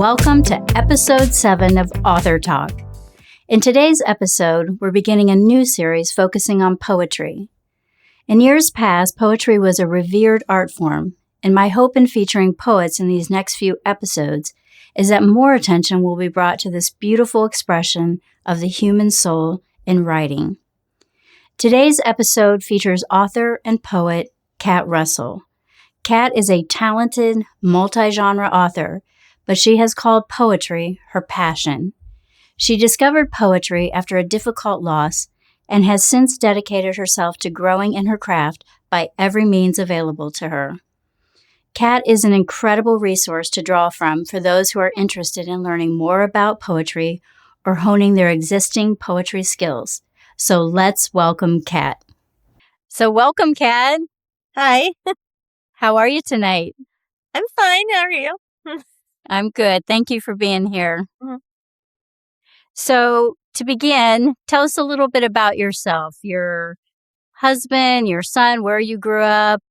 Welcome to episode 7 of Author Talk. In today's episode, we're beginning a new series focusing on poetry. In years past, poetry was a revered art form, and my hope in featuring poets in these next few episodes is that more attention will be brought to this beautiful expression of the human soul in writing. Today's episode features author and poet Kat Russell. Kat is a talented, multi-genre author, but she has called poetry her passion. She discovered poetry after a difficult loss and has since dedicated herself to growing in her craft by every means available to her. Kat is an incredible resource to draw from for those who are interested in learning more about poetry or honing their existing poetry skills. So let's welcome Kat. So welcome, Kat. Hi. How are you tonight? I'm fine. How are you? I'm good. Thank you for being here. Mhm. So to begin, tell us a little bit about yourself, your husband, your son, where you grew up,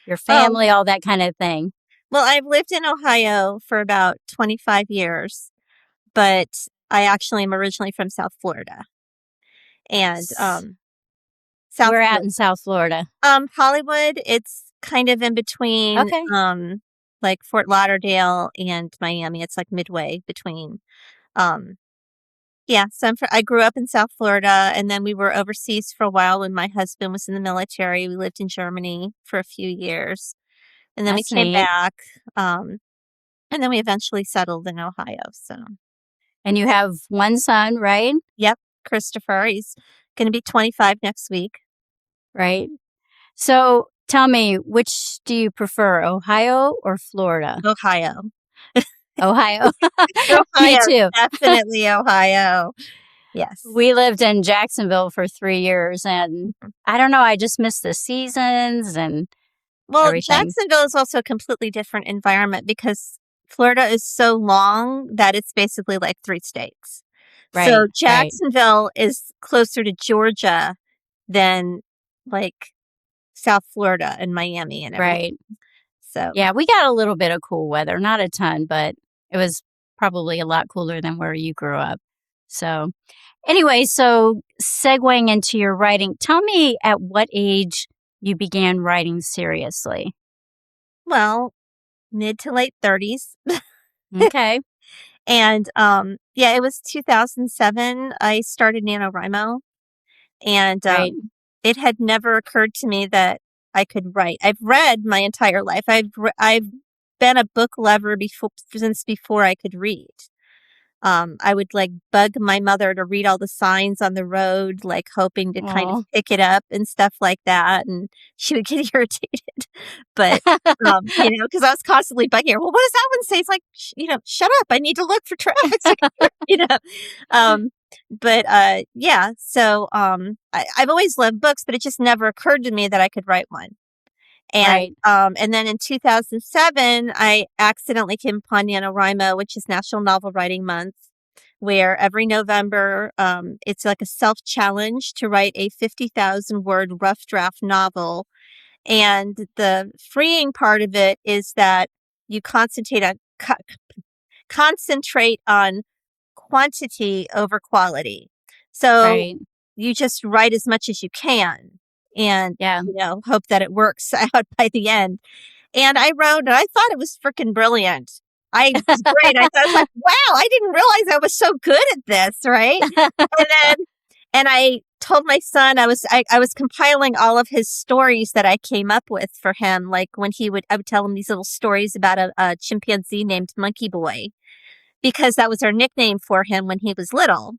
your family, all that kind of thing. Well, I've lived in Ohio for about 25 years, but I actually am originally from South Florida. And We're out in South Florida. Hollywood, it's kind of in between Okay. like Fort Lauderdale and Miami. It's like midway between. So I grew up in South Florida, and then we were overseas for a while when my husband was in the military. We lived in Germany for a few years, and then That's we came neat. back, and then we eventually settled in Ohio. So, And you have one son, right? yep, Christopher. He's going to be 25 next week. Right. So tell me, which do you prefer, Ohio or Florida? Ohio. Ohio. Ohio. Me too. Definitely Ohio. Yes. We lived in Jacksonville for 3 years, and I don't know, I just miss the seasons and everything. Jacksonville is also a completely different environment because Florida is so long that it's basically like 3 states. Right, So right. Jacksonville is closer to Georgia than like South Florida and Miami and everything. Right. So Yeah, we got a little bit of cool weather, not a ton, but it was probably a lot cooler than where you grew up. So anyway, so segueing into your writing, tell me at what age you began writing seriously. well, mid to late 30s. Okay. And it was 2007 I started NaNoWriMo, and Right. it had never occurred to me that I could write. I've read my entire life. I've been a book lover since before I could read. I would like bug my mother to read all the signs on the road, like hoping to kind of Aw. pick it up and stuff like that. And she would get irritated. But, because I was constantly bugging her. Well, what does that one say? It's like, shut up. I need to look for traffic signals, So I've always loved books, but it just never occurred to me that I could write one. And Right. and then in 2007, I accidentally came upon NaNoWriMo, which is National Novel Writing Month, where every November, it's like a self-challenge to write a 50,000-word rough draft novel. And the freeing part of it is that you concentrate on quantity over quality. So Right. you just write as much as you can and, Yeah. hope that it works out by the end. And I wrote, and I thought it was freaking brilliant. It was great. I was like, wow, I didn't realize I was so good at this, right? And I told my son I was compiling all of his stories that I came up with for him. Like when I would tell him these little stories about a chimpanzee named Monkey Boy, because that was our nickname for him when he was little.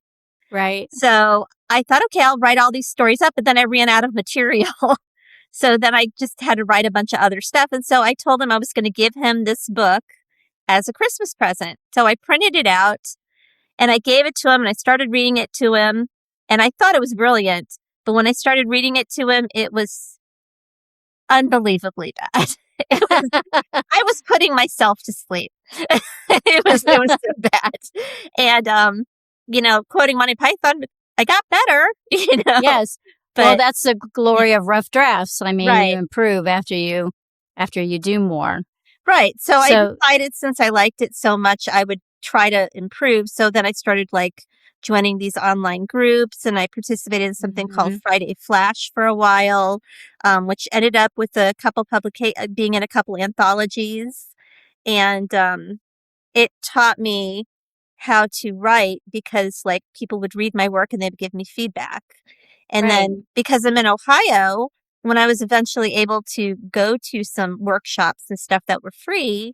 Right. So I thought, okay, I'll write all these stories up, but then I ran out of material. So then I just had to write a bunch of other stuff. And so I told him I was going to give him this book as a Christmas present. So I printed it out and I gave it to him and I started reading it to him. And I thought it was brilliant. But when I started reading it to him, it was unbelievably bad. I was putting myself to sleep. It was so bad. And, quoting Monty Python, I got better, Yes. But, well, that's the glory of rough drafts. I mean, Right. you improve after you do more. Right. So I decided, since I liked it so much, I would try to improve. So then I started like joining these online groups, and I participated in something called Friday Flash for a while, which ended up with a couple being in a couple anthologies. And it taught me how to write because like people would read my work and they'd give me feedback. And then because I'm in Ohio, when I was eventually able to go to some workshops and stuff that were free,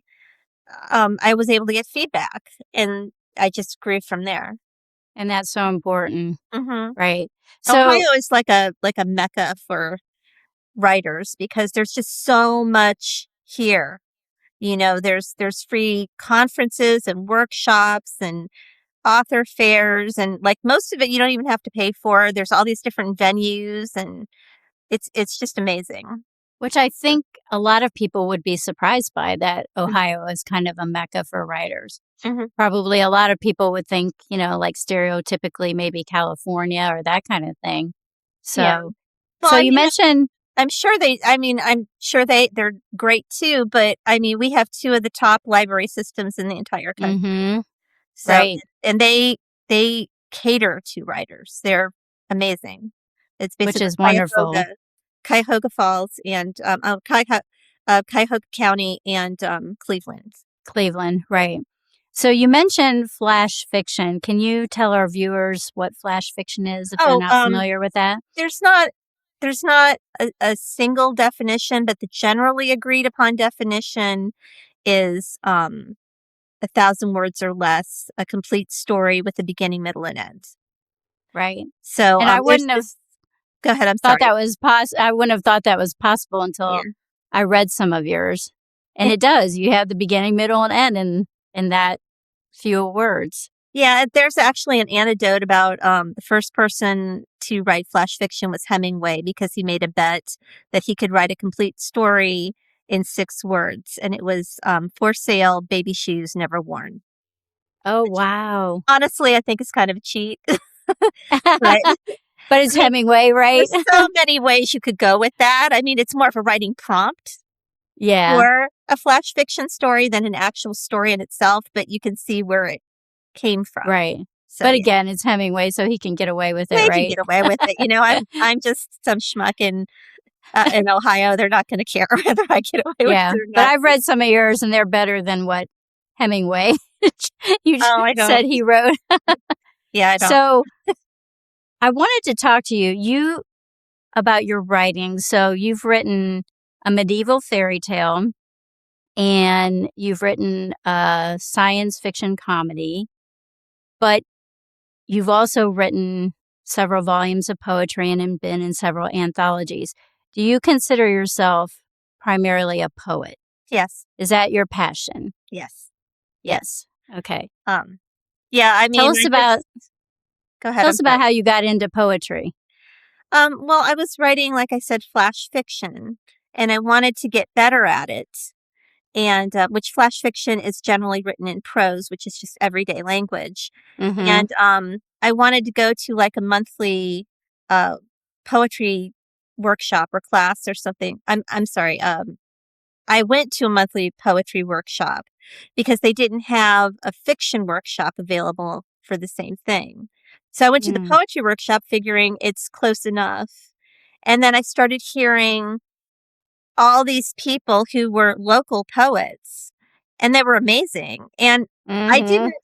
I was able to get feedback, and I just grew from there. And that's so important. Mm-hmm. Right. So Ohio is like a mecca for writers because there's just so much here. You know, there's free conferences and workshops and author fairs, and like most of it you don't even have to pay for. There's all these different venues, and it's just amazing. which I think a lot of people would be surprised by, that Ohio is kind of a mecca for writers. Mm-hmm. Probably a lot of people would think, you know, like stereotypically maybe California or that kind of thing. So, Yeah. Well, so I you mean, mentioned, I'm sure they're great too, but I mean, we have two of the top library systems in the entire country. So, right, and they cater to writers. They're amazing. It's which basically is wonderful. Cuyahoga Falls and Cuyahoga County and Cleveland. Cleveland, right. So you mentioned flash fiction. Can you tell our viewers what flash fiction is if they're not familiar with that? There's not a single definition, but the generally agreed upon definition is 1,000 words or less, a complete story with a beginning, middle, and end. Right. So, and I wouldn't have go ahead. I'm thought sorry. that was I wouldn't have thought that was possible until I read some of yours. And it does. You have the beginning, middle, and end in that few words. Yeah, there's actually an anecdote about the first person to write flash fiction was Hemingway, because he made a bet that he could write a complete story in 6 words, and it was For Sale, Baby Shoes Never Worn. Oh, wow. Honestly, I think it's kind of a cheat. But it's Hemingway, right? There's so many ways you could go with that. I mean, it's more of a writing prompt for a flash fiction story than an actual story in itself, but you can see where it came from. Right. So, but again, it's Hemingway, so he can get away with it, right? He can get away with it. You know, I'm just some schmuck in Ohio. They're not going to care whether I get away with it or not. But I've read some of yours, and they're better than what Hemingway said he wrote. Yeah, I don't. So I wanted to talk to you about your writing. So you've written a medieval fairy tale, and you've written a science fiction comedy, but you've also written several volumes of poetry and been in several anthologies. Do you consider yourself primarily a poet? Yes. Is that your passion? Yes. Yes. Okay. Yeah, I mean, tell us about go ahead. Tell us about how you got into poetry. Well, I was writing, like I said, flash fiction, and I wanted to get better at it. And which flash fiction is generally written in prose, which is just everyday language. And I wanted to go to like a monthly poetry workshop or class or something. I'm sorry. I went to a monthly poetry workshop because they didn't have a fiction workshop available for the same thing. So I went to the poetry workshop figuring it's close enough. And then I started hearing all these people who were local poets, and they were amazing. And I didn't,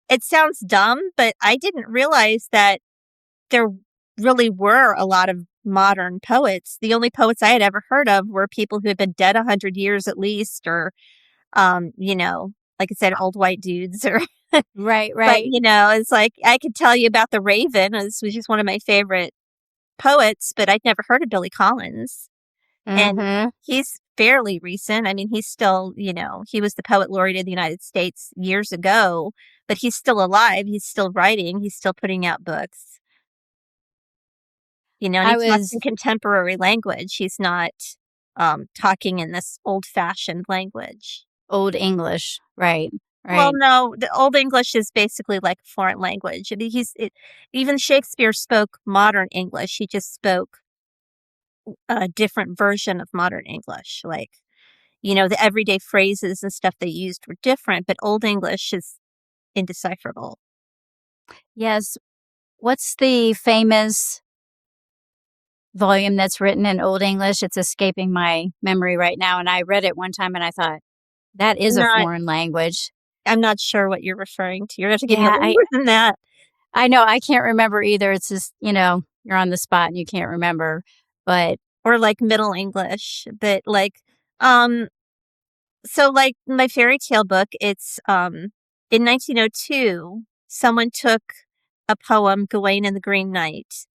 it sounds dumb, but I didn't realize that there really were a lot of modern poets. The only poets I had ever heard of were people who had been dead 100 years at least, or, you know, like I said, old white dudes or right. But, you know, it's like I could tell you about the Raven. This was just one of my favorite poets, but I'd never heard of Billy Collins. And he's fairly recent. I mean, he's still, you know, he was the poet laureate of the United States years ago, but he's still alive. He's still writing. He's still putting out books. You know, and he talks in contemporary language. He's not talking in this old-fashioned language. Old English, right. Well, no, the Old English is basically like a foreign language. I mean, even Shakespeare spoke modern English. He just spoke a different version of modern English. Like, you know, the everyday phrases and stuff they used were different, but Old English is indecipherable. Yes. What's the famous volume that's written in Old English? It's escaping my memory right now. And I read it one time and I thought, that is a Not, foreign language. I'm not sure what you're referring to. You're going to have to give me a Yeah, little more than that. I know. I can't remember either. It's just, you're on the spot and you can't remember. But Or like Middle English. But like, um, so like my fairy tale book, it's in 1902, someone took a poem, Gawain and the Green Knight,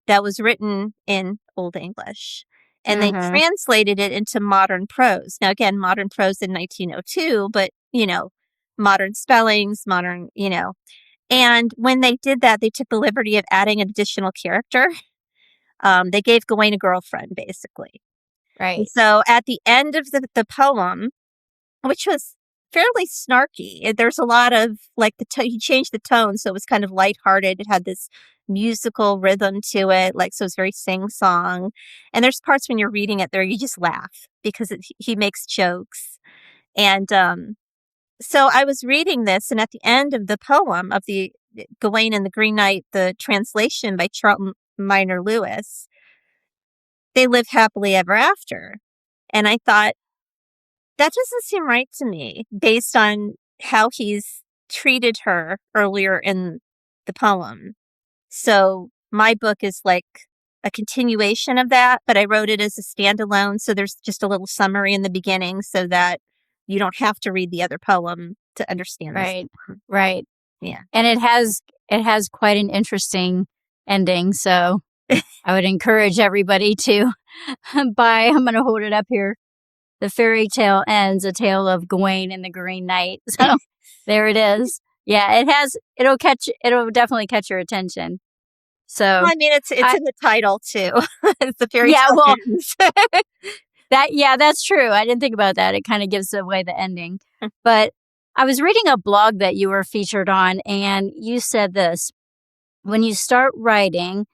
that was written in Old English, and they mhm, translated it into modern prose. Now, again, modern prose in 1902, but modern spellings, modern. And when they did that, they took the liberty of adding an additional character. They gave Gawain a girlfriend, basically. And right, so at the end of the poem, which was fairly snarky. There's a lot of like he changed the tone, so it was kind of lighthearted. It had this musical rhythm to it, like so it's very sing song. And there's parts when you're reading it there you just laugh because he makes jokes. And so I was reading this, and at the end of the poem of the Gawain and the Green Knight, the translation by Charlton Minor Lewis, they live happily ever after. And I thought, that doesn't seem right to me based on how he's treated her earlier in the poem. So my book is like a continuation of that, but I wrote it as a standalone. So there's just a little summary in the beginning so that you don't have to read the other poem to understand this. right, right. Yeah. And it has quite an interesting ending. So I would encourage everybody to buy. I'm going to hold it up here. The fairy tale ends, a tale of Gawain and the Green Knight. So there it is. Yeah, it'll definitely catch your attention. So Well, I mean, it's in the title too. It's the fairy yeah, tale well, ends. that's true. I didn't think about that. It kind of gives away the ending. But I was reading a blog that you were featured on, and you said this: when you start writing,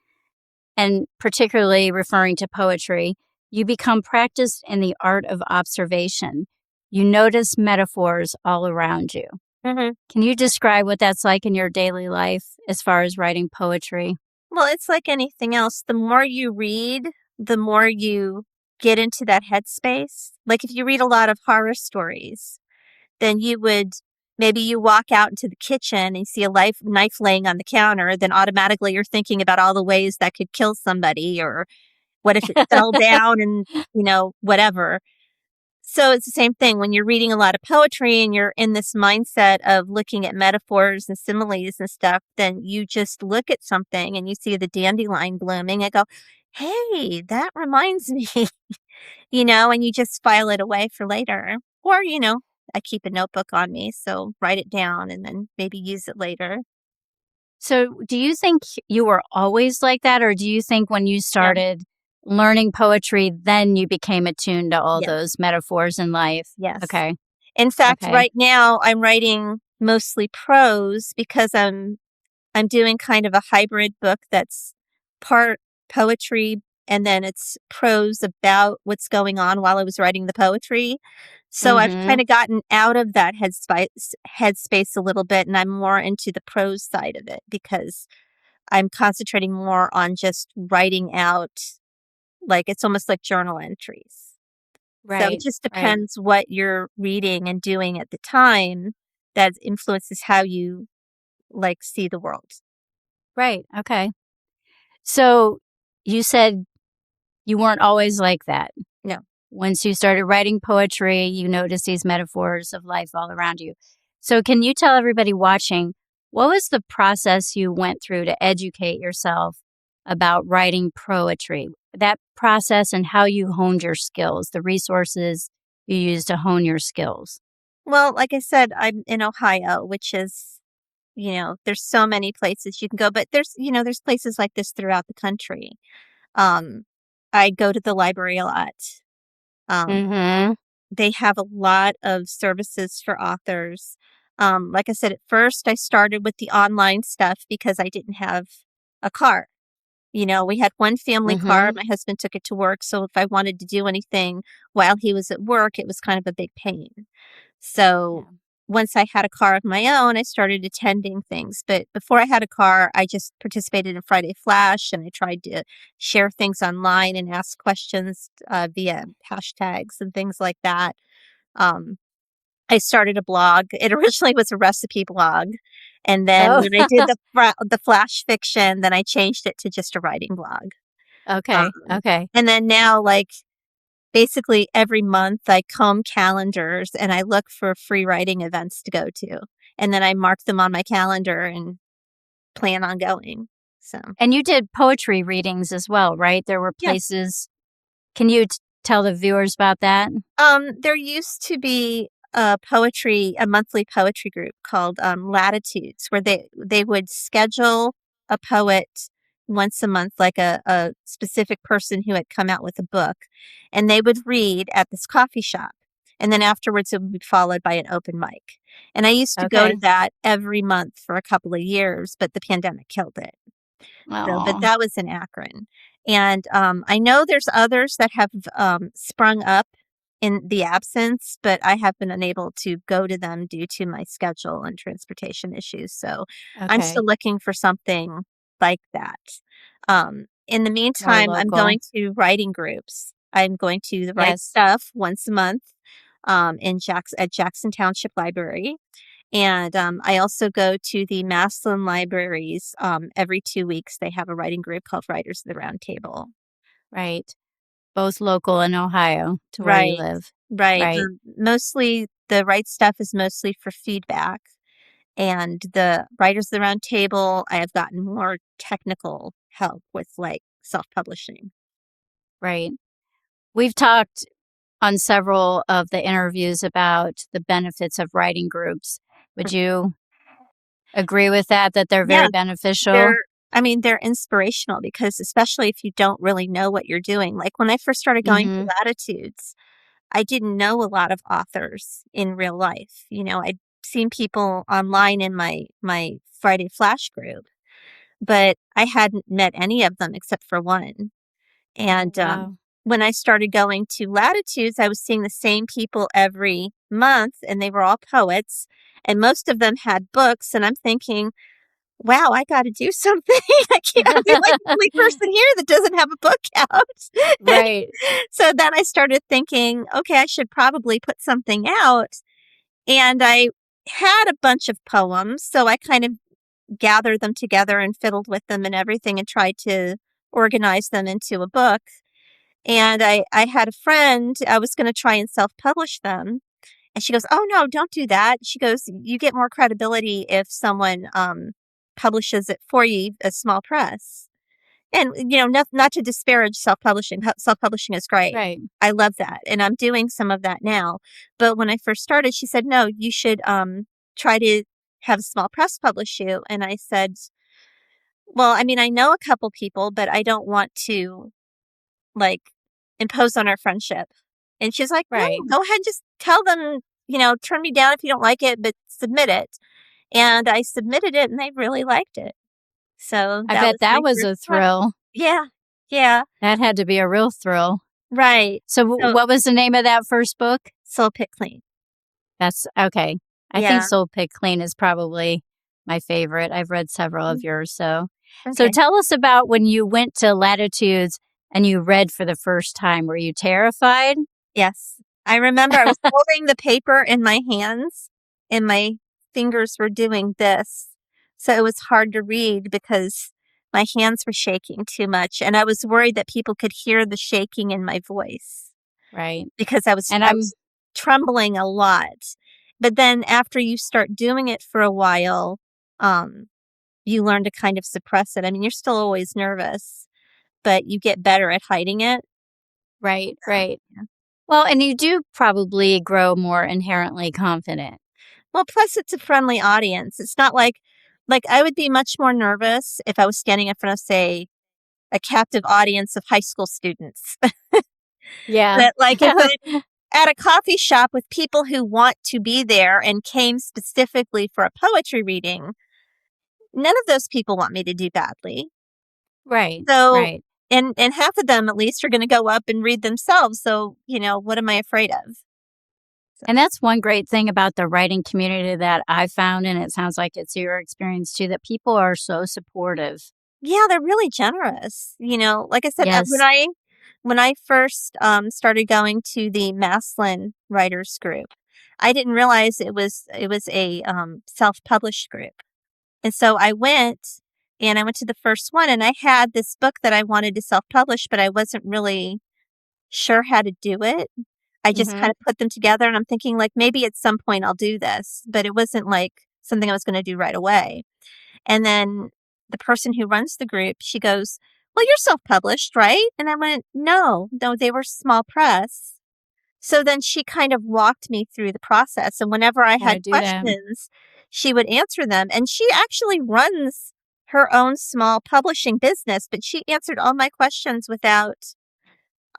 and particularly referring to poetry, you become practiced in the art of observation. You notice metaphors all around you. Mhm. Can you describe what that's like in your daily life as far as writing poetry? Well, it's like anything else. The more you read, the more you get into that headspace. Like if you read a lot of horror stories, then maybe you walk out into the kitchen and see a knife laying on the counter, then automatically you're thinking about all the ways that could kill somebody, or what if it fell down and, whatever. So it's the same thing when you're reading a lot of poetry and you're in this mindset of looking at metaphors and similes and stuff, then you just look at something and you see the dandelion blooming and go, hey, that reminds me, and you just file it away for later. Or, I keep a notebook on me, so write it down and then maybe use it later. So, do you think you were always like that, or do you think when you Yeah. started learning poetry, then you became attuned to all Yes. those metaphors in life? Yes. Okay. In fact, Okay. right now I'm writing mostly prose because I'm doing kind of a hybrid book that's part poetry and then it's prose about what's going on while I was writing the poetry. So I've Mm-hmm. kind of gotten out of that headspace a little bit, and I'm more into the prose side of it because I'm concentrating more on just writing out, like it's almost like journal entries. So it Right. just Right. depends what you're reading and doing at the time that influences how you like see the world. Right. Okay. So, you said you weren't always like that. No. Once you started writing poetry, you noticed these metaphors of life all around you. So, can you tell everybody watching what was the process you went through to educate yourself about writing poetry? That process and how you honed your skills, the resources you used to hone your skills. Well, like I said, I'm in Ohio, which is, there's so many places you can go, but there's places like this throughout the country. Um, I go to the library a lot. Um, Mm-hmm. they have a lot of services for authors. Like I said, at first I started with the online stuff because I didn't have a car. We had one family car. Mm-hmm. My husband took it to work. So if I wanted to do anything while he was at work, it was kind of a big pain. So Yeah. once I had a car of my own, I started attending things. But before I had a car, I just participated in Friday Flash, and I tried to share things online and ask questions via hashtags and things like that. Um, I started a blog. It originally was a recipe blog. And then Oh, when I did the flash fiction, then I changed it to just a writing blog. okay. Um, Okay. and then now, like, basically every month I comb calendars and I look for free writing events to go to. And then I mark them on my calendar and plan on going. So, And you did poetry readings as well, right? There were yeah. places. Can you tell the viewers about that? There used to be a monthly poetry group called Latitudes, where they would schedule a poet once a month, like a specific person who had come out with a book, and they would read at this coffee shop. And then afterwards, it would be followed by an open mic. And I used to go to Okay. that every month for a couple of years, but the pandemic killed it. So, but Oh, that was in Akron. And I know there's others that have sprung up in the absence, but I have been unable to go to them due to my schedule and transportation issues. So I'm okay. still looking for something like that. In the More meantime, I'm local. going to writing groups. I'm going to the Right Yes. Stuff once a month at Jackson Township Library. And I also go to the Maslin libraries every 2 weeks. They have a writing group called Writers of the Round Table. Right. Both local in Ohio to where you Right, live. right. Right. Mostly the Right Stuff is mostly for feedback. And the Writers of the Round Table, I have gotten more technical help with, like, self-publishing. Right. We've talked on several of the interviews about the benefits of writing groups. Would you agree with that, that they're Yeah, very beneficial? they're inspirational because especially if you don't really know what you're doing. Like when I first started going to Mhm. Latitudes, I didn't know a lot of authors in real life. I'd seen people online in my Friday Flash group, but I hadn't met any of them except for one. Oh, And wow. when I started going to Latitudes, I was seeing the same people every month, and they were all poets, and most of them had books. And I'm thinking, wow, I got to do something. I can't be like the only person here that doesn't have a book out. Right. So then I started thinking, okay, I should probably put something out. And I had a bunch of poems. So I kind of gathered them together and fiddled with them and everything and tried to organize them into a book. And I had a friend, I was going to try and self publish them. And she goes, "Oh, no, don't do that." She goes, "You get more credibility if someone publishes it for you, a small press." And, not to disparage self-publishing. Self-publishing is great. Right. I love that, and I'm doing some of that now. But when I first started, she said, "No, you should try to have a small press publish you." And I said, "Well, I know a couple people, but I don't want to, like, impose on our friendship." And she's like, "No, Right. go ahead, just tell them, turn me down if you don't like it, but submit it." And I submitted it, and they really liked it. So I that bet was my that was first a one. thrill. Yeah, yeah, That had to be a real thrill. right. So, So what was the name of that first book? Soul Pit Clean. That's okay. I think Yeah. Soul Pick Clean is probably my favorite. I've read several of Mm, yours. So okay. tell us about when you went to Latitudes and you read for the first time. Were you terrified? Yes. I remember I was holding the paper in my hands and my fingers were doing this. So it was hard to read because my hands were shaking too much. And I was worried that people could hear the shaking in my voice Right. because I was And I I'm was trembling a lot. But then after you start doing it for a while, um, you learn to kind of suppress it. You're still always nervous, but you get better at hiding it. right, So, right. yeah. Well, and you do probably grow more inherently confident. Well, plus it's a friendly audience. It's not like I would be much more nervous if I was standing in front of, say, a captive audience of high school students. Yeah. But like if I'm at a coffee shop with people who want to be there and came specifically for a poetry reading, none of those people want me to do badly. Right, So right. and half of them at least are going to go up and read themselves. So, what am I afraid of? And that's one great thing about the writing community that I found, and it sounds like it's your experience too, that people are so supportive. Yeah, they're really generous. Like I said, Yes. when I first started going to the Maslin Writers Group, I didn't realize it was a self-published group. And so I went to the first one, and I had this book that I wanted to self-publish, but I wasn't really sure how to do it. I just kind of put them together, and I'm thinking like maybe at some point I'll do this, but it wasn't like something I was going to do right away. And then the person who runs the group, she goes, "Well, you're self-published, right?" And I went, No, they were small press." So then she kind of walked me through the process. And whenever I How to had do that. questions, she would answer them. And she actually runs her own small publishing business, but she answered all my questions without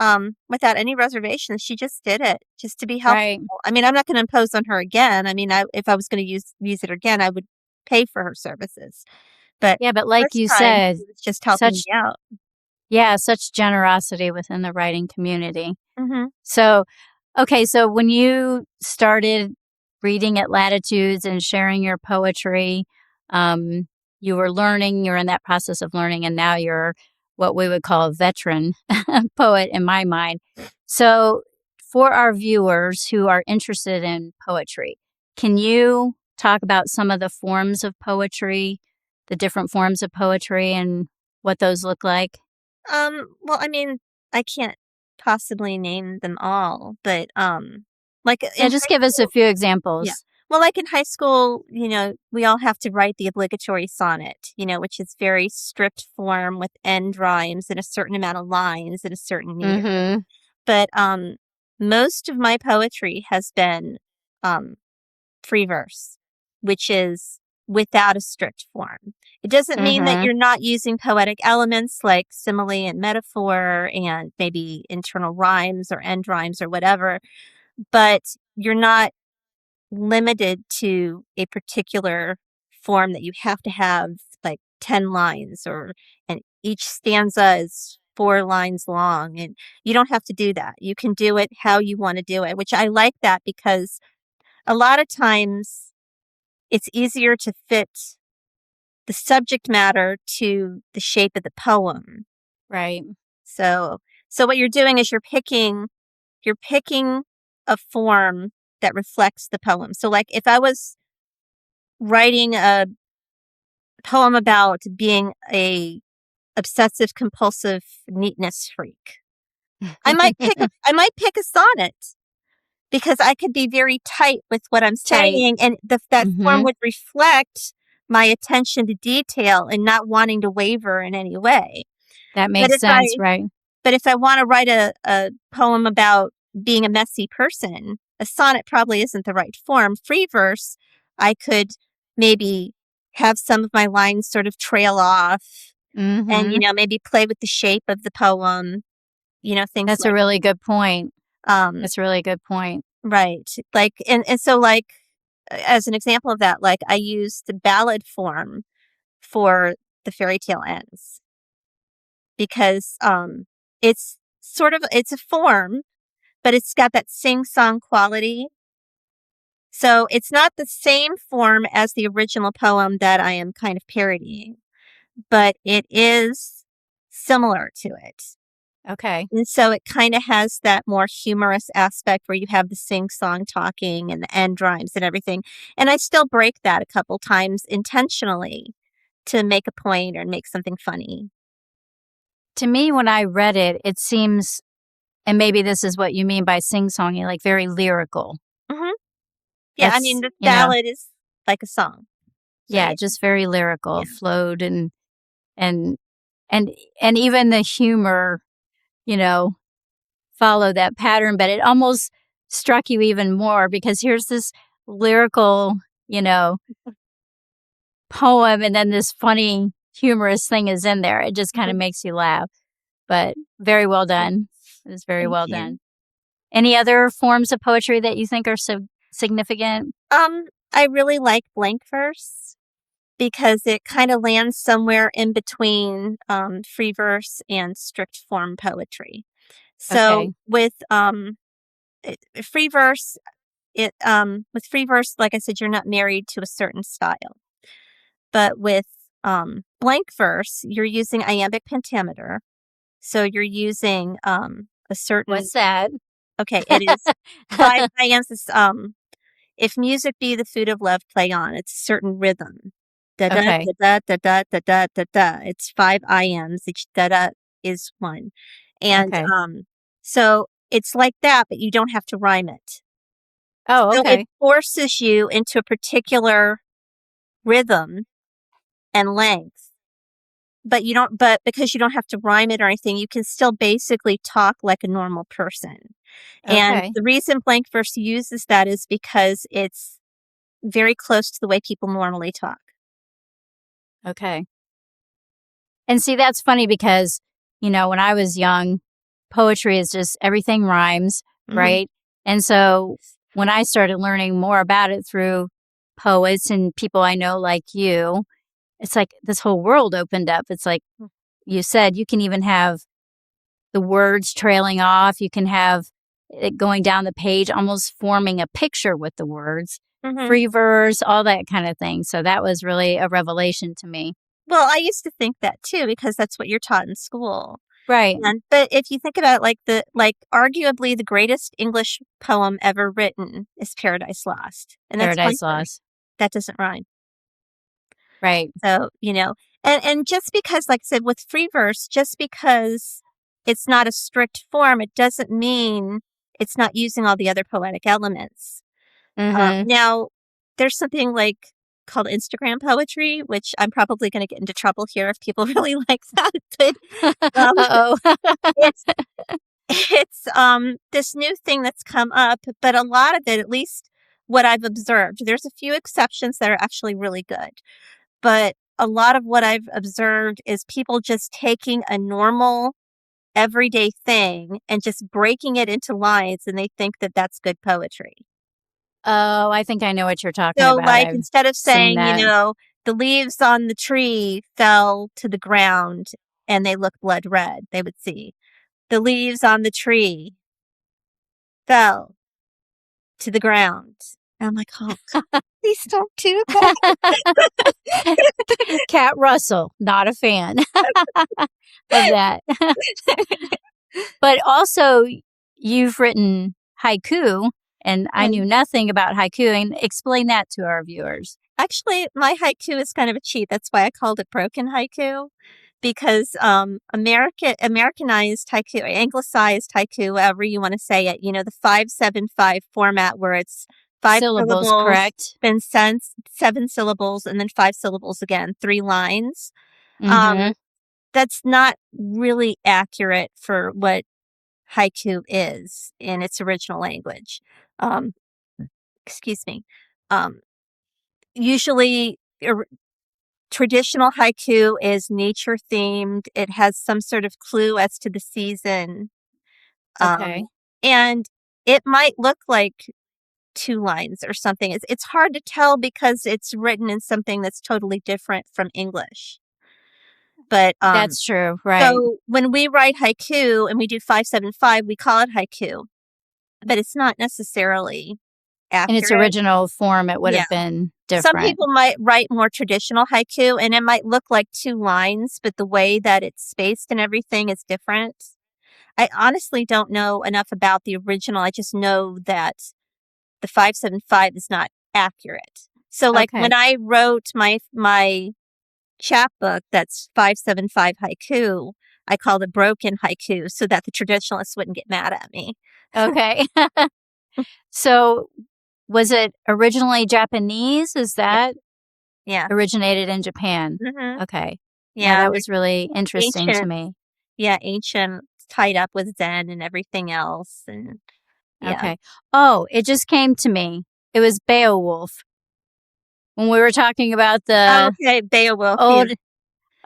any reservations. She just did it just to be helpful. Right. I mean, I'm not going to impose on her again. I mean, if I was going to use it again, I would pay for her services. But Yeah, but like first you time, said, she was just helping such me out. such generosity within the writing community. Mm-hmm. So, okay, so when you started reading at Latitudes and sharing your poetry, you were learning, you're in that process of learning, and now you're what we would call a veteran poet in my mind. So, for our viewers who are interested in poetry, can you talk about some of the forms of poetry, the different forms of poetry, and what those look like? Well, I mean, I can't possibly name them all, but like Yeah, in just high give us a school, few yeah. examples. Well, like in high school, we all have to write the obligatory sonnet, which is very strict form with end rhymes and a certain amount of lines and a certain meter. Mm-hmm. But most of my poetry has been um free verse, which is without a strict form. It doesn't mean that Mm-hmm. you're not using poetic elements like simile and metaphor and maybe internal rhymes or end rhymes or whatever, but you're not limited to a particular form that you have to have like 10 lines and each stanza is 4 lines long, and you don't have to do that. You can do it how you want to do it, which I like that because a lot of times it's easier to fit the subject matter to the shape of the poem. Right. So what you're doing is you're picking a form that reflects the poem. So like if I was writing a poem about being a obsessive compulsive neatness freak, I might pick a sonnet because I could be very tight with what I'm Tight. saying, and that form Mm-hmm. would reflect my attention to detail and not wanting to waver in any way. That But makes if sense, I right? but if I want to write a poem about being a messy person, a sonnet probably isn't the right form. Free verse, I could maybe have some of my lines sort of trail off and, Mm-hmm. maybe play with the shape of the poem, things That's a like really good point. um That's a really good point. right. Like and so like as an example of that, like I used the ballad form for the fairy tale ends because it's a form, but it's got that sing-song quality. So it's not the same form as the original poem that I am kind of parodying, but it is similar to it. Okay. And so it kind of has that more humorous aspect where you have the sing-song talking and the end rhymes and everything. And I still break that a couple times intentionally to make a point or make something funny. To me, when I read it, it seems, and maybe this is what you mean by sing-songy, like very lyrical. Hmm. Yeah, I mean, That's, the ballad is like a song. So yeah, just very lyrical, yeah. flowed and and and even the humor, you know, follow that pattern, but it almost struck you even more because here's this lyrical, you know, poem and then this funny humorous thing is in there. It just kind of Mhm. makes you laugh. But very well done. It was very Thank well you. done. Any other forms of poetry that you think are so significant? I really like blank verse because it kind of lands somewhere in between free verse and strict form poetry. So Okay. with free verse, with free verse, like I said, you're not married to a certain style. But with blank verse, you're using iambic pentameter. So you're using a certain. What's that? Okay, it is 5 iams. If music be the food of love, play on. It's a certain rhythm. Da da Okay. da da da da da da da. It's 5 iams. Each da da is 1, and Okay. so it's like that, but you don't have to rhyme it. Oh, So it okay. forces you into a particular rhythm and length, but you don't. But because you don't have to rhyme it or anything, you can still basically talk like a normal person. And Okay. the reason blank verse uses that is because it's very close to the way people normally talk. Okay. And see, that's funny because, when I was young, poetry is just everything rhymes, Mhm. right? And so when I started learning more about it through poets and people I know like you, it's like this whole world opened up. It's like you said, you can even have the words trailing off. You can have it going down the page, almost forming a picture with the words, Mhm. free verse, all that kind of thing. So that was really a revelation to me. Well, I used to think that too because that's what you're taught in school. Right. But if you think about it, arguably the greatest English poem ever written is Paradise Lost, and that's blank Paradise verse. Lost. That doesn't rhyme. Right. So, and just because, like I said, with free verse, just because it's not a strict form, it doesn't mean it's not using all the other poetic elements. Mm-hmm. Now, there's something called Instagram poetry, which I'm probably going to get into trouble here if people really like that. But Uh-oh. it's this new thing that's come up, but a lot of it, at least what I've observed, there's a few exceptions that are actually really good. But a lot of what I've observed is people just taking a normal everyday thing and just breaking it into lines, and they think that that's good poetry. Oh, I think I know what you're talking So, about. I've instead of seen saying, that. the leaves on the tree fell to the ground and they look blood red, they would see the leaves on the tree fell to the ground. And I'm like, oh, please don't do that. Cat Russell, not a fan of that. But also, you've written haiku, and I knew nothing about haiku. And explain that to our viewers. Actually, my haiku is kind of a cheat. That's why I called it broken haiku, because Americanized haiku, or anglicized haiku, however you want to say it, the 5-7-5 format where it's 5 Syllables, syllables, correct? then 7 syllables, and then 5 syllables again, 3 lines. Mm-hmm. That's not really accurate for what haiku is in its original language. Excuse me. Usually, traditional haiku is nature themed. It has some sort of clue as to the season. Okay. And it might look like 2 lines or something. It's hard to tell because it's written in something that's totally different from English. But That's true, right. so when we write haiku and we do 5-7-5, we call it haiku, but it's not necessarily accurate. In its original form, it would have been different. Some people might write more traditional haiku, and it might look like 2 lines, but the way that it's spaced and everything is different. I honestly don't know enough about the original. I just know that the 5-7-5 is not accurate. So, Okay. when I wrote my chapbook that's 5-7-5 haiku, I called it broken haiku so that the traditionalists wouldn't get mad at me. Okay. So, was it originally Japanese? Is that originated in Japan? Mm-hmm. Okay. Yeah, that was really interesting to me. Yeah, ancient, tied up with Zen and everything else. And Okay. Oh, it just came to me. It was Beowulf. When we were talking about the Beowulf. old.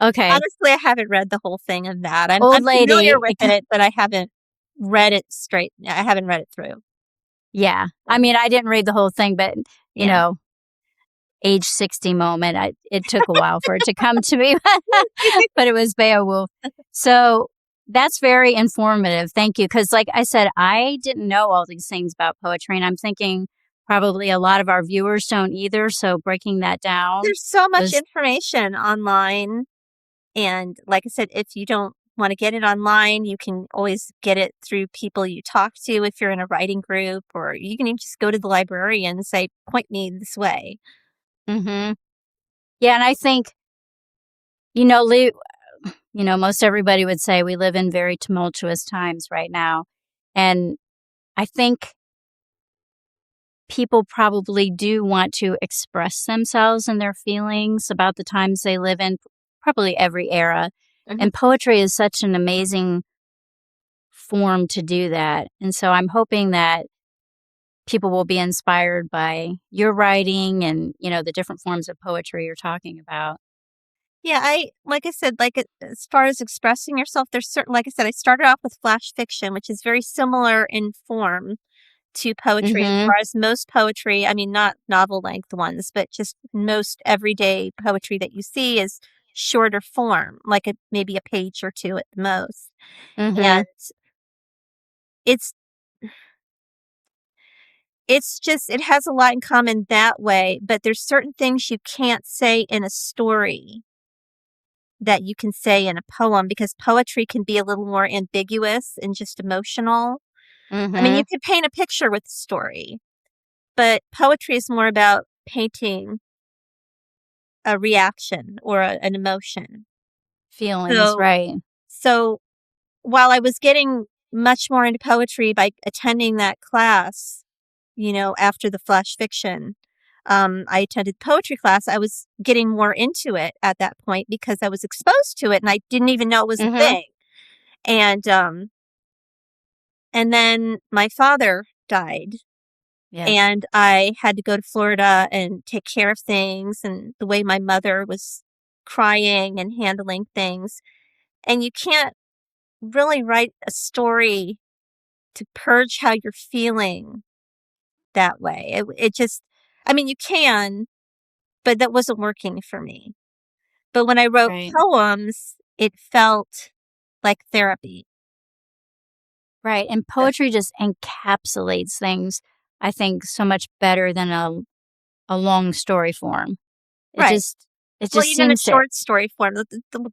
Okay. Honestly, I haven't read the whole thing of that. I'm Old lady. familiar with it, but I haven't read it straight. I haven't read it through. Yeah. I mean, I didn't read the whole thing, but, age 60 moment. It took a while for it to come to me, but it was Beowulf. So that's very informative. Thank you. Because like I said, I didn't know all these things about poetry, and I'm thinking, probably a lot of our viewers don't either. So breaking that down There's so much was, information online. And like I said, if you don't want to get it online, you can always get it through people you talk to if you're in a writing group, or you can even just go to the librarian and say, point me this way. yeah. And I think, most everybody would say we live in very tumultuous times right now. And I think people probably do want to express themselves and their feelings about the times they live in, probably every era. Mhm. And poetry is such an amazing form to do that. And so I'm hoping that people will be inspired by your writing and, the different forms of poetry you're talking about. Yeah, like I said, as far as expressing yourself, there's certain, like I said, I started off with flash fiction, which is very similar in form to poetry as Mm-hmm. far as most poetry. I mean, not novel length ones, but just most everyday poetry that you see is shorter form, like maybe a page or two at the most. Mm-hmm. And it's it's just, it has a lot in common that way, but there's certain things you can't say in a story that you can say in a poem, because poetry can be a little more ambiguous and just emotional. I mean, Mm-hmm. you could paint a picture with a story, but poetry is more about painting a reaction or an emotion. Feelings, So, right. so while I was getting much more into poetry by attending that class, after the flash fiction, I attended poetry class. I was getting more into it at that point because I was exposed to it and I didn't even know it was a Mm-hmm. thing. And and then my father died, Yes. and I had to go to Florida and take care of things, and the way my mother was crying and handling things. And you can't really write a story to purge how you're feeling that way. It just, I mean, you can, but that wasn't working for me. But when I wrote Right. poems, it felt like therapy. Right. And poetry just encapsulates things, I think, so much better than a long story form. It Right. just it Well, just even a seems to. short story form.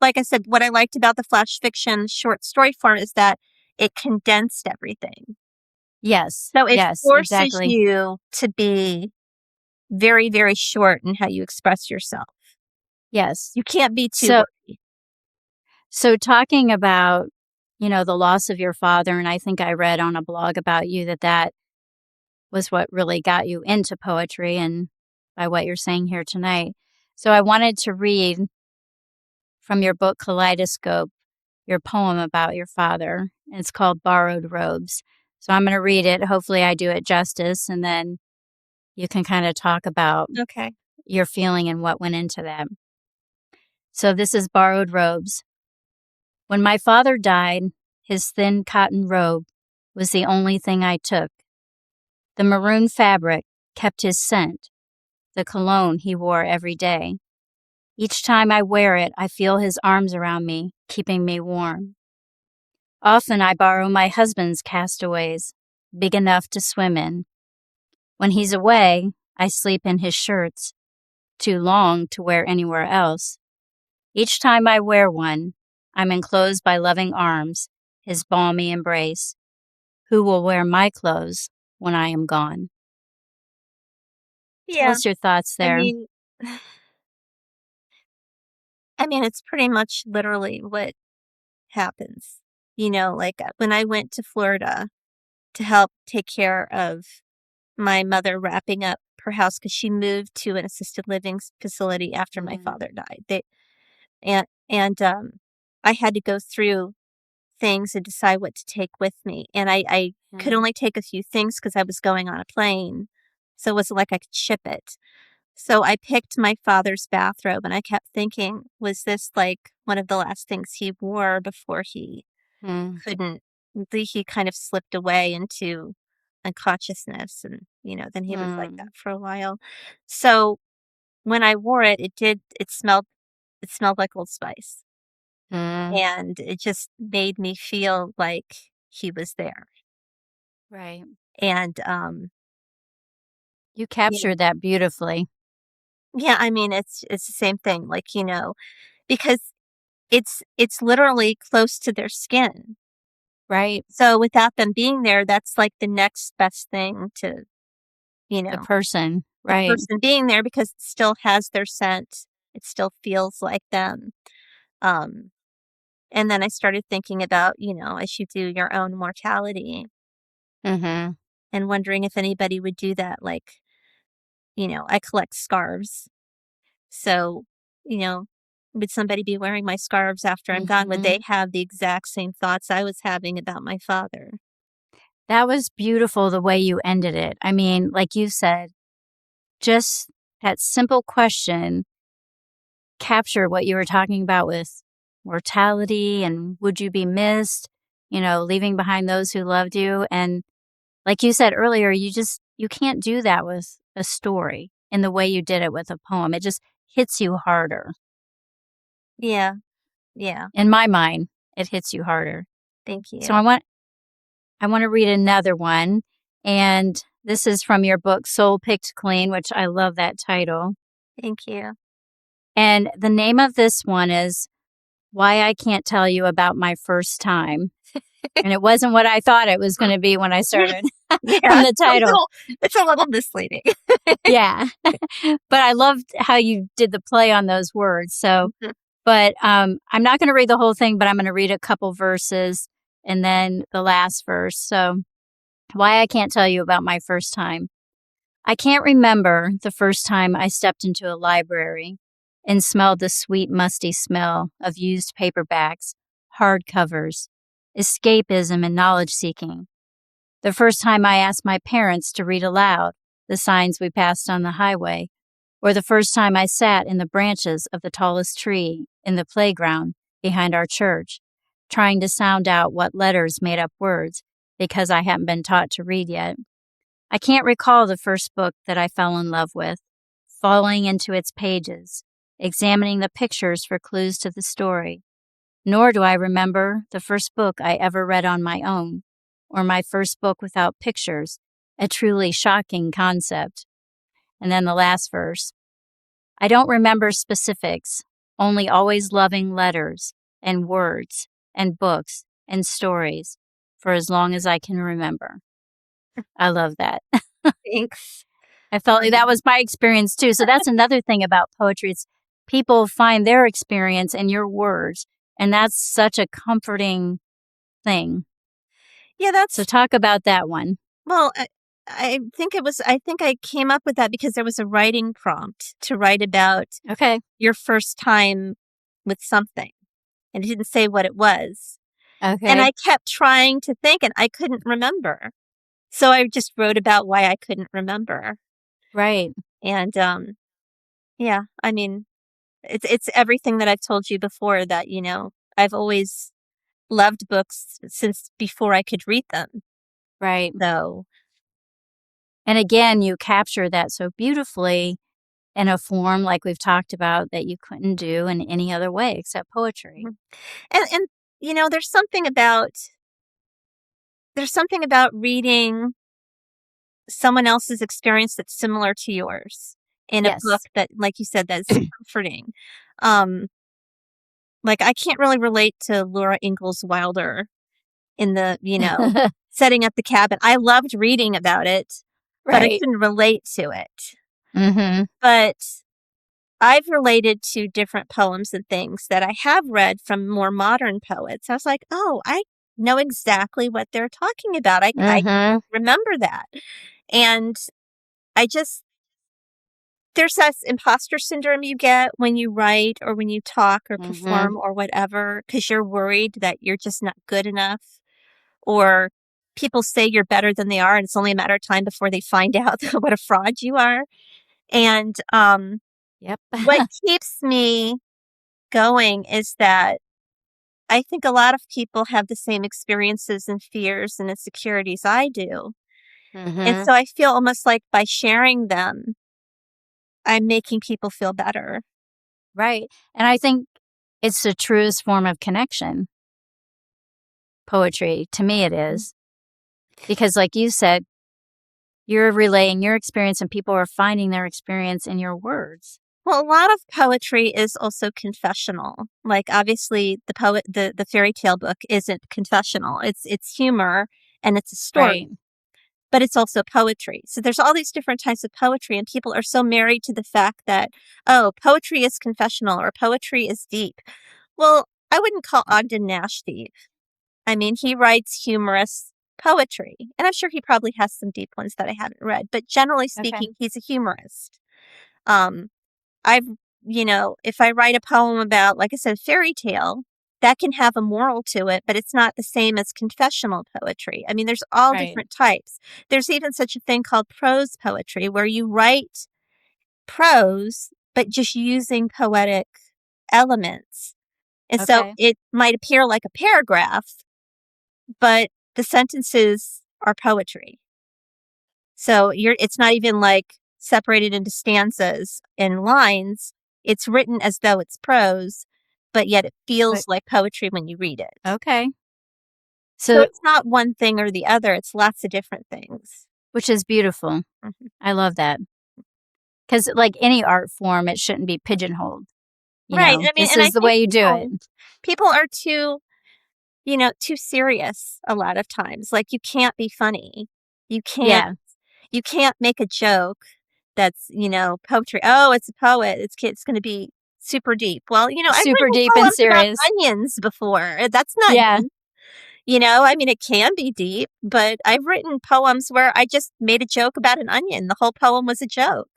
Like I said, what I liked about the flash fiction short story form is that it condensed everything. Yes. So it Yes, forces exactly. you to be very, very short in how you express yourself. Yes. You can't be too So wordy. so talking about, the loss of your father, and I think I read on a blog about you that was what really got you into poetry, and by what you're saying here tonight. So I wanted to read from your book Kaleidoscope, your poem about your father. It's called Borrowed Robes. So I'm going to read it. Hopefully I do it justice, and then you can kind of talk about Okay. your feeling and what went into that. So this is Borrowed Robes. When my father died, his thin cotton robe was the only thing I took. The maroon fabric kept his scent, the cologne he wore every day. Each time I wear it, I feel his arms around me, keeping me warm. Often I borrow my husband's castaways, big enough to swim in. When he's away, I sleep in his shirts, too long to wear anywhere else. Each time I wear one, I'm enclosed by loving arms, his balmy embrace. Who will wear my clothes when I am gone? Tell Yeah. us your thoughts I there. mean, it's pretty much literally what happens. Like when I went to Florida to help take care of my mother wrapping up her house, because she moved to an assisted living facility after my Mm, father died. And I had to go through things and decide what to take with me. And I could mm, only take a few things because I was going on a plane. So it wasn't like I could ship it. So I picked my father's bathrobe and I kept thinking, was this like one of the last things he wore before he mm, couldn't, he kind of slipped away into unconsciousness, and, then he was like that mm, for a while. So when I wore it, it smelled like Old Spice, mm. and it just made me feel like he was there. Right. And, You captured that beautifully. Yeah, I mean, it's the same thing, like, because it's literally close to their skin. Right. So without them being there, that's like the next best thing to, The person. the Right. person being there because it still has their scent. It still feels like them. Um, and then I started thinking about, as you do your own mortality Mm-hmm. and wondering if anybody would do that. Like, I collect scarves. So, you know, would somebody be wearing my scarves after I'm gone? Would Mm-hmm. they have the exact same thoughts I was having about my father? That was beautiful the way you ended it. I mean, like you said, just that simple question captured what you were talking about with mortality and would you be missed, leaving behind those who loved you. And like you said earlier, you can't do that with a story in the way you did it with a poem. It just hits you harder. Yeah. Yeah. In my mind, it hits you harder. Thank So you. I want to read another one. And this is from your book, Soul Picked Clean, which I love that title. Thank you. And the name of this one is Why I Can't Tell You About My First Time. And it wasn't what I thought it was going to be when I started from Yeah. the title. It's a little misleading. Yeah. But I loved how you did the play on those words. So, Mhm. but I'm not going to read the whole thing, but I'm going to read a couple verses and then the last verse. So, why I can't tell you about my first time. I can't remember the first time I stepped into a library and smelled the sweet, musty smell of used paperbacks, hardcovers, escapism, and knowledge seeking. The first time I asked my parents to read aloud the signs we passed on the highway, or the first time I sat in the branches of the tallest tree in the playground behind our church, trying to sound out what letters made up words because I hadn't been taught to read yet. I can't recall the first book that I fell in love with, falling into its pages, examining the pictures for clues to the story. Nor do I remember the first book I ever read on my own, or my first book without pictures, a truly shocking concept. And then the last verse. I don't remember specifics, only always loving letters and words and books and stories for as long as I can remember. I love that. Thanks. I felt like that was my experience too. So that's another thing about poetry. It's people find their experience in your words, and that's such a comforting thing. Yeah, So talk about that one. well, I think I came up with that because there was a writing prompt to write about Okay. your first time with something. And it didn't say what it was. And Okay. I kept trying to think and I couldn't remember. So I just wrote about why I couldn't remember. Right. And yeah, I mean, it's everything that I've told you before that, I've always loved books since before I could read them. Right. So, And again, you capture that so beautifully in a form like we've talked about that you couldn't do in any other way except poetry. mhm. And there's something about reading someone else's experience that's similar to yours in a book Yes. that, like you said, that's comforting. Um, like I can't really relate to Laura Ingalls Wilder in the, setting up the cabin. I loved reading about it, but I Right. couldn't relate to it. Mm-hmm. But I've related to different poems and things that I have read from more modern poets. I was like, oh, I know exactly what they're talking about. I Mm-hmm. remember that. And I just, there's that imposter syndrome you get when you write or when you talk or Mm-hmm. perform or whatever, because you're worried that you're just not good enough, or people say you're better than they are, and it's only a matter of time before they find out what a fraud you are. And Yep. what keeps me going is that I think a lot of people have the same experiences and fears and insecurities I do. And Mm-hmm. so I feel almost like by sharing them, I'm making people feel better. Right. And I think it's the truest form of connection, poetry. To me, it is. Because, like you said, You're relaying your experience and people are finding their experience in your words. Well, a lot of poetry is also confessional. Like obviously the fairy tale book isn't confessional. It's humor and it's a story. Right. But it's also poetry. So there's all these different types of poetry, and people are so married to the fact that, oh, poetry is confessional or poetry is deep. Well, I wouldn't call Ogden Nash deep. I mean, he writes humorous poetry, and I'm sure he probably has some deep ones that I haven't read, but generally speaking, he's a humorist. I've, if I write a poem about, like I said, fairy tale, that can have a moral to it, but it's not the same as confessional poetry. I mean, there's all different types. There's even such a thing called prose poetry, where you write prose, but just using poetic elements. And so it might appear like a paragraph, but the sentences are poetry. So it's not even like separated into stanzas and lines. It's written as though it's prose, but yet it feels like poetry when you read it. Okay. So it's not one thing or the other. It's lots of different things. Which is beautiful. Mm-hmm. I love that. Because like any art form, it shouldn't be pigeonholed. Right. I mean, this is the way you do it. People are too serious a lot of times. Like you can't be funny. You can't make a joke that's, poetry. Oh, it's a poet. It's going to be super deep. Well, super I've deep and serious. About onions before. That's not deep. I mean, it can be deep, but I've written poems where I just made a joke about an onion. The whole poem was a joke.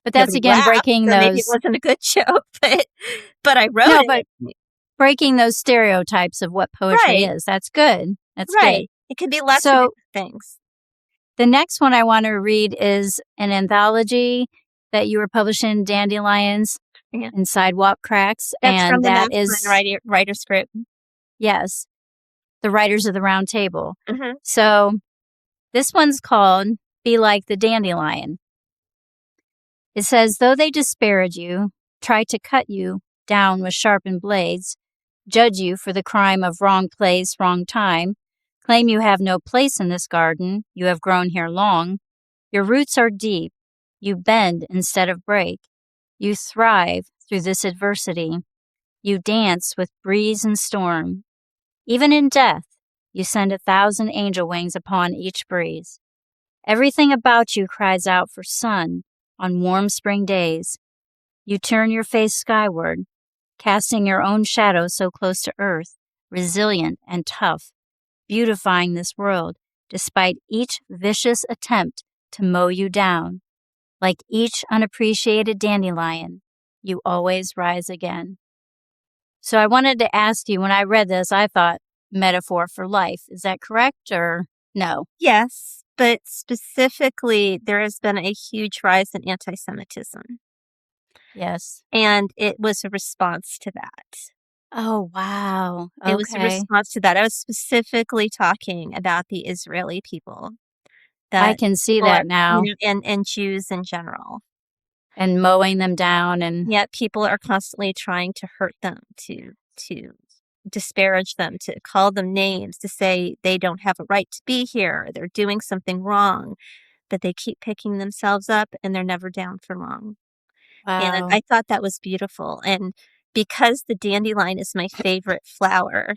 But that's again breaking those. Maybe it wasn't a good joke, but I wrote it. But breaking those stereotypes of what poetry is. That's good. That's good. It can be lots of different things. The next one I want to read is an anthology that you were publishing, Dandelions and Sidewalk Cracks. That's and from the that is writer's group. Yes. The Writers of the Round Table. Mm-hmm. So this one's called Be Like the Dandelion. It says, though they disparage you, try to cut you down with sharpened blades, judge you for the crime of wrong place, wrong time, claim you have no place in this garden, you have grown here long, your roots are deep, you bend instead of break, you thrive through this adversity, you dance with breeze and storm. Even in death, you send 1,000 angel wings upon each breeze. Everything about you cries out for sun on warm spring days. You turn your face skyward, casting your own shadow so close to earth, resilient and tough, beautifying this world despite each vicious attempt to mow you down. Like each unappreciated dandelion, you always rise again. So I wanted to ask you, when I read this, I thought metaphor for life. Is that correct or no? Yes, but specifically, there has been a huge rise in anti-Semitism. Yes. And it was a response to that. Oh, wow. Okay. It was a response to that. I was specifically talking about the Israeli people. I can see that now. And Jews in general. And mowing them down. And yet people are constantly trying to hurt them, to disparage them, to call them names, to say they don't have a right to be here, they're doing something wrong. But they keep picking themselves up and they're never down for long. Wow. And I thought that was beautiful. And because the dandelion is my favorite flower,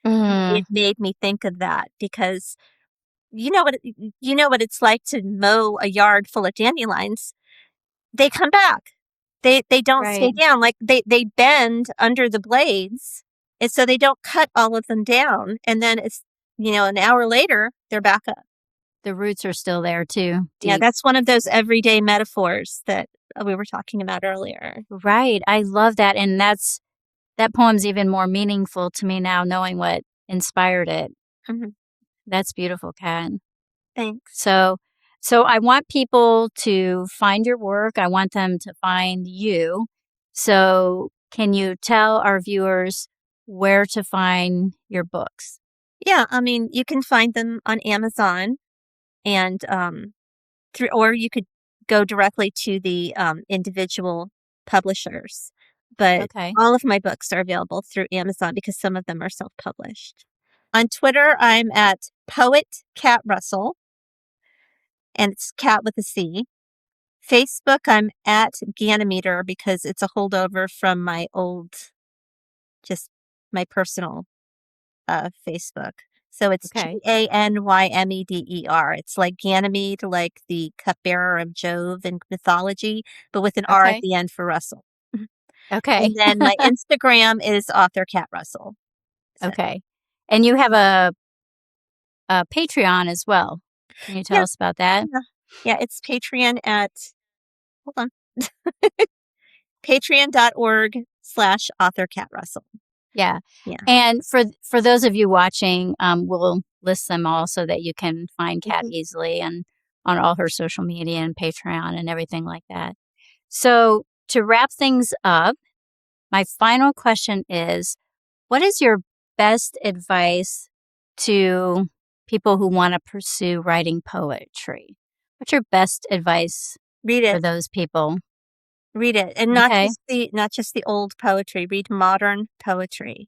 it made me think of that, because you know what it's like to mow a yard full of dandelions. They come back. They don't stay down. Like they bend under the blades, and so they don't cut all of them down. And then it's an hour later they're back up. The roots are still there too. Deep. Yeah, that's one of those everyday metaphors that we were talking about earlier. Right. I love that. And that poem's even more meaningful to me now, knowing what inspired it. Mm-hmm. That's beautiful, Kat. Thanks. So I want people to find your work. I want them to find you. So can you tell our viewers where to find your books? Yeah, I mean, you can find them on Amazon, and or you could go directly to the individual publishers. But all of my books are available through Amazon because some of them are self-published. On Twitter, I'm at Poet Kat Russell. and it's cat with a C. Facebook, I'm at Ganymeter because it's a holdover from my old, just my personal Facebook. So it's Okay. Ganymeter. It's like Ganymede, like the cupbearer of Jove in mythology, but with an R at Okay. the end for Russell. Okay. And then my Instagram is author Cat Russell. So, Okay. And you have a Patreon as well. Can you tell yeah, us about that? yeah, it's Patreon at, hold on, patreon.org/author Cat Russell. Yeah. Yeah. And for those of you watching, we'll list them all so that you can find Kat Mhm. easily and on all her social media and Patreon and everything like that. So to wrap things up, my final question is, what is your best advice to people who want to pursue writing poetry? What's your best advice Read for it. those people? Read it. And Okay. not just the old poetry. Read modern poetry.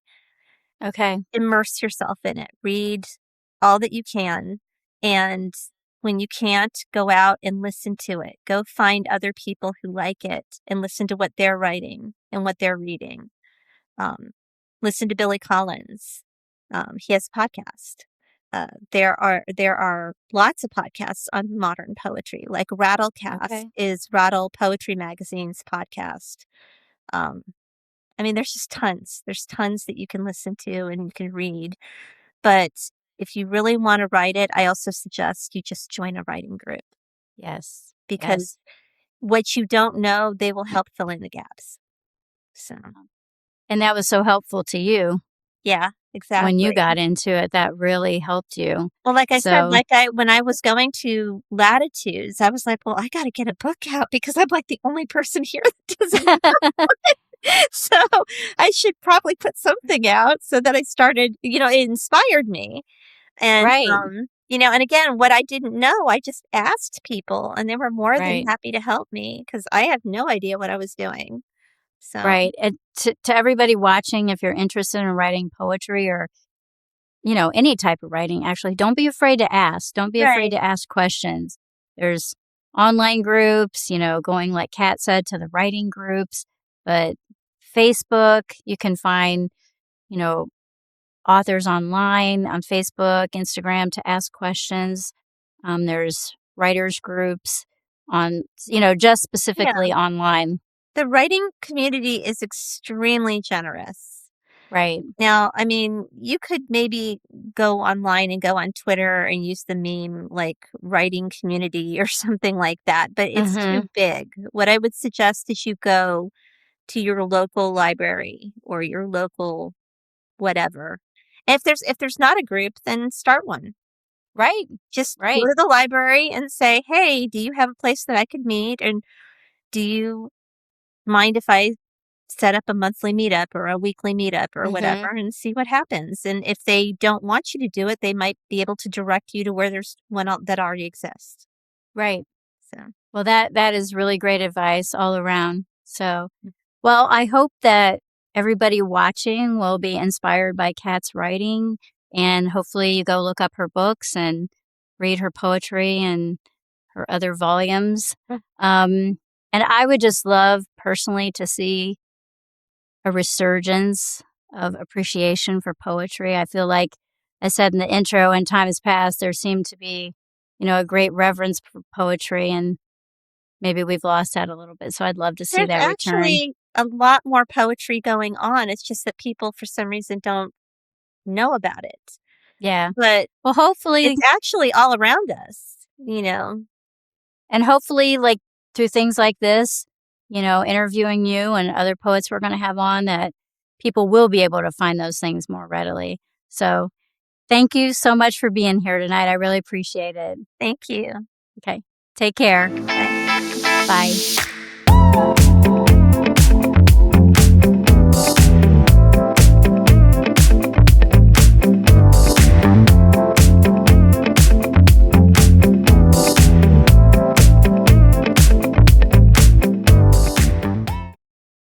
Okay. Immerse yourself in it. Read all that you can. And when you can't, go out and listen to it. Go find other people who like it and listen to what they're writing and what they're reading. Listen to Billy Collins. He has a podcast. There are lots of podcasts on modern poetry, like Rattlecast Okay. is Rattle Poetry Magazine's podcast. I mean, there's just tons. There's tons that you can listen to and you can read. But if you really want to write it, I also suggest you just join a writing group Yes. because Yes. what you don't know, they will help fill in the gaps. So, And that was so helpful to you yeah, when you exactly. got into it. That really helped you. Well, like I said, So, when I was going to Latitudes, I was like, well, I got to get a book out because I'm like the only person here that doesn't. So I should probably put something out so that I started, it inspired me. And, right, and again, what I didn't know, I just asked people and they were more than right, happy to help me because I have no idea what I was doing. So, right. And to everybody watching, if you're interested in writing poetry or, any type of writing, actually, don't be afraid to ask. Don't be afraid right. to ask questions. There's online groups, going like Kat said to the writing groups, but Facebook, you can find, you know, authors online on Facebook, Instagram to ask questions. There's writers groups on, just Yeah. specifically online. The writing community is extremely generous. Right. Now, I mean, you could maybe go online and go on Twitter and use the meme like writing community or something like that, but it's too Mm-hmm. big. What I would suggest is you go to your local library or your local whatever. And if there's not a group, then start one. Right. Just go Right. to the library and say, "Hey, do you have a place that I could meet? And do you mind if I set up a monthly meetup or a weekly meetup or Mm-hmm. whatever and see what happens?" And if they don't want you to do it, they might be able to direct you to where there's one that already exists. Right. So, Well, that is really great advice all around. So, well, I hope that everybody watching will be inspired by Kat's writing, and hopefully you go look up her books and read her poetry and her other volumes. mm, And I would just love personally to see a resurgence of appreciation for poetry. I feel like I said in the intro, in times past, there seemed to be, a great reverence for poetry, and maybe we've lost that a little bit. So I'd love to see there's that return. actually a lot more poetry going on. It's just that people, for some reason, don't know about it. Yeah. But Well, hopefully, it's actually all around us. and hopefully, like through things like this, interviewing you and other poets we're going to have on, that people will be able to find those things more readily. So thank you so much for being here tonight. I really appreciate it. Thank you. Okay. Take care. Bye. Bye.